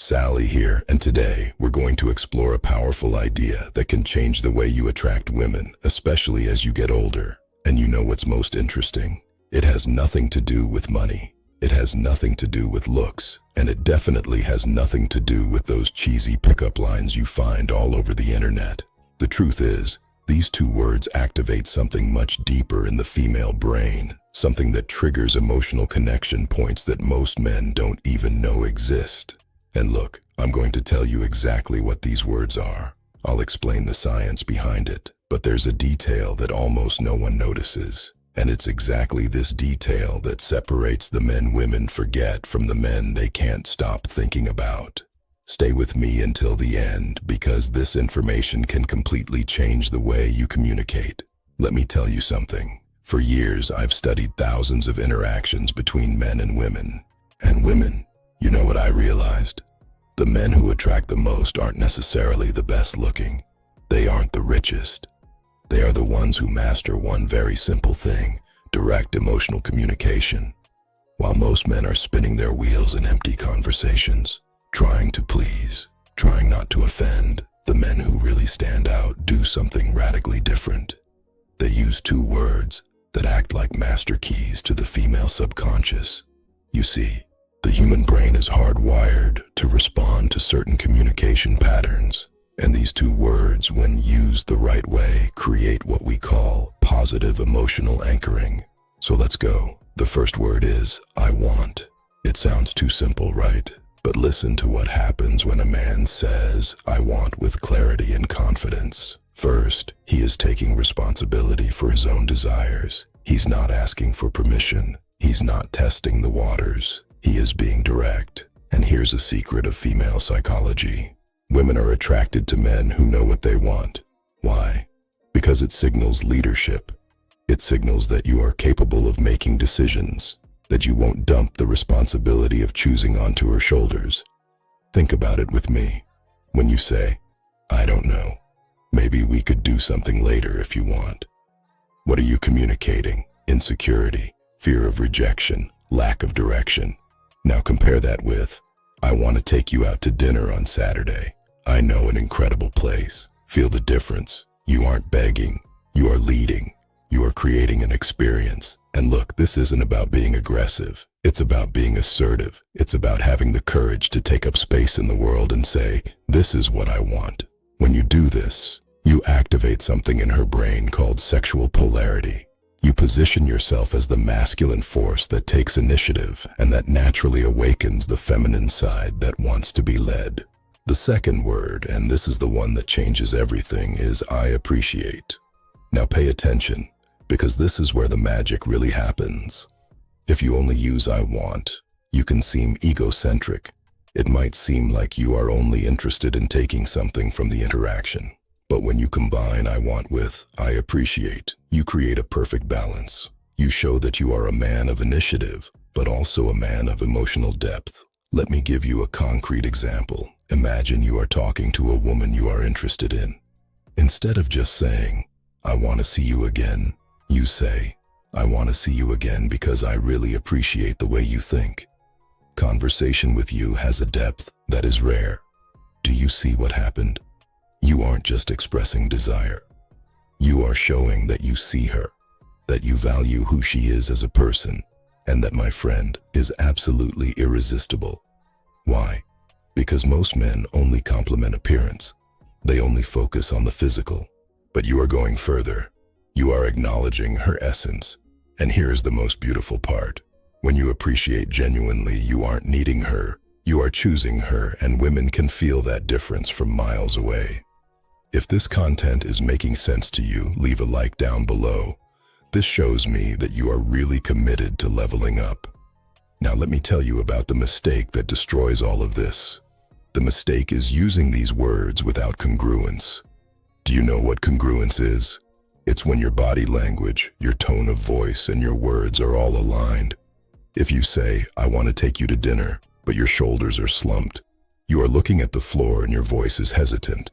Sally here, and today we're going to explore a powerful idea that can change the way you attract women, especially as you get older. And you know what's most interesting? It has nothing to do with money. It has nothing to do with looks, and it definitely has nothing to do with those cheesy pickup lines you find all over the internet. The truth is, these two words activate something much deeper in the female brain, something that triggers emotional connection points that most men don't even know exist. And look, I'm going to tell you exactly what these words are. I'll explain the science behind it, but there's a detail that almost no one notices. And it's exactly this detail that separates the men women forget from the men they can't stop thinking about. Stay with me until the end, because this information can completely change the way you communicate. Let me tell you something. For years, I've studied thousands of interactions between men and women. And women, you know what I realized? The men who attract the most aren't necessarily the best looking. They aren't the richest. They are the ones who master one very simple thing: direct emotional communication. While most men are spinning their wheels in empty conversations, trying to please, trying not to offend, the men who really stand out do something radically different. They use two words that act like master keys to the female subconscious. You see, the human brain is hardwired to respond to certain communication patterns. And these two words, when used the right way, create what we call positive emotional anchoring. So let's go. The first word is, I want. It sounds too simple, right? But listen to what happens when a man says, I want, with clarity and confidence. First, he is taking responsibility for his own desires. He's not asking for permission. He's not testing the waters. He is being direct. And here's a secret of female psychology. Women are attracted to men who know what they want. Why? Because it signals leadership. It signals that you are capable of making decisions, that you won't dump the responsibility of choosing onto her shoulders. Think about it with me. When you say, I don't know, maybe we could do something later if you want. What are you communicating? Insecurity, fear of rejection, lack of direction. Now compare that with, I want to take you out to dinner on Saturday. I know an incredible place. Feel the difference. You aren't begging. You are leading. You are creating an experience. And look, this isn't about being aggressive. It's about being assertive. It's about having the courage to take up space in the world and say, this is what I want. When you do this, you activate something in her brain called sexual polarity. You position yourself as the masculine force that takes initiative and that naturally awakens the feminine side that wants to be led. The second word, and this is the one that changes everything, is I appreciate. Now pay attention, because this is where the magic really happens. If you only use I want, you can seem egocentric. It might seem like you are only interested in taking something from the interaction. But when you combine I want with I appreciate, you create a perfect balance. You show that you are a man of initiative, but also a man of emotional depth. Let me give you a concrete example. Imagine you are talking to a woman you are interested in. Instead of just saying, I want to see you again, you say, I want to see you again because I really appreciate the way you think. Conversation with you has a depth that is rare. Do you see what happened? You aren't just expressing desire. You are showing that you see her, that you value who she is as a person, and that, my friend, is absolutely irresistible. Why? Because most men only compliment appearance. They only focus on the physical. But you are going further. You are acknowledging her essence. And here is the most beautiful part. When you appreciate genuinely, you aren't needing her. You are choosing her, and women can feel that difference from miles away. If this content is making sense to you, leave a like down below. This shows me that you are really committed to leveling up. Now let me tell you about the mistake that destroys all of this. The mistake is using these words without congruence. Do you know what congruence is? It's when your body language, your tone of voice, and your words are all aligned. If you say, I want to take you to dinner, but your shoulders are slumped, you are looking at the floor and your voice is hesitant.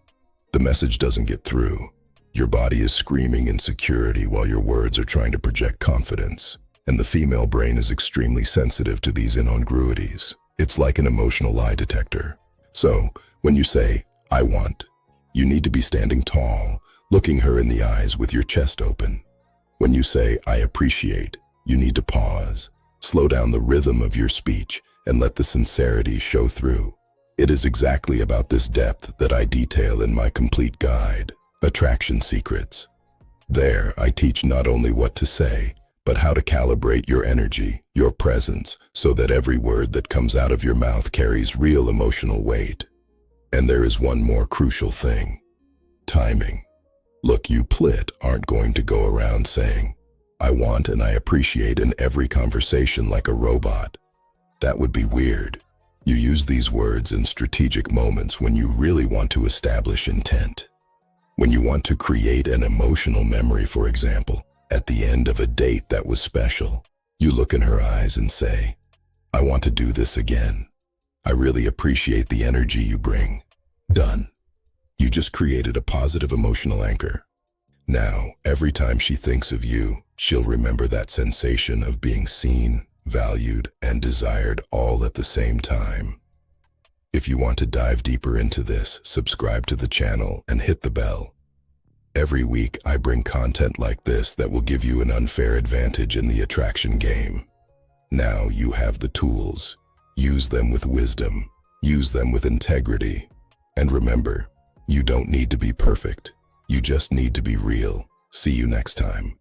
The message doesn't get through. Your body is screaming insecurity while your words are trying to project confidence. And the female brain is extremely sensitive to these incongruities. It's like an emotional lie detector. So, when you say, I want, you need to be standing tall, looking her in the eyes with your chest open. When you say, I appreciate, you need to pause, slow down the rhythm of your speech, and let the sincerity show through. It is exactly about this depth that I detail in my complete guide, Attraction Secrets. There, I teach not only what to say, but how to calibrate your energy, your presence, so that every word that comes out of your mouth carries real emotional weight. And there is one more crucial thing: timing. Look, you plit aren't going to go around saying, I want and I appreciate in every conversation like a robot. That would be weird. You use these words in strategic moments when you really want to establish intent. When you want to create an emotional memory, for example, at the end of a date that was special, you look in her eyes and say, I want to do this again. I really appreciate the energy you bring. Done. You just created a positive emotional anchor. Now, every time she thinks of you, she'll remember that sensation of being seen, valued, and desired all at the same time. If you want to dive deeper into this, subscribe to the channel and hit the bell. Every week, I bring content like this that will give you an unfair advantage in the attraction game. Now you have the tools. Use them with wisdom. Use them with integrity. And remember, you don't need to be perfect. You just need to be real. See you next time.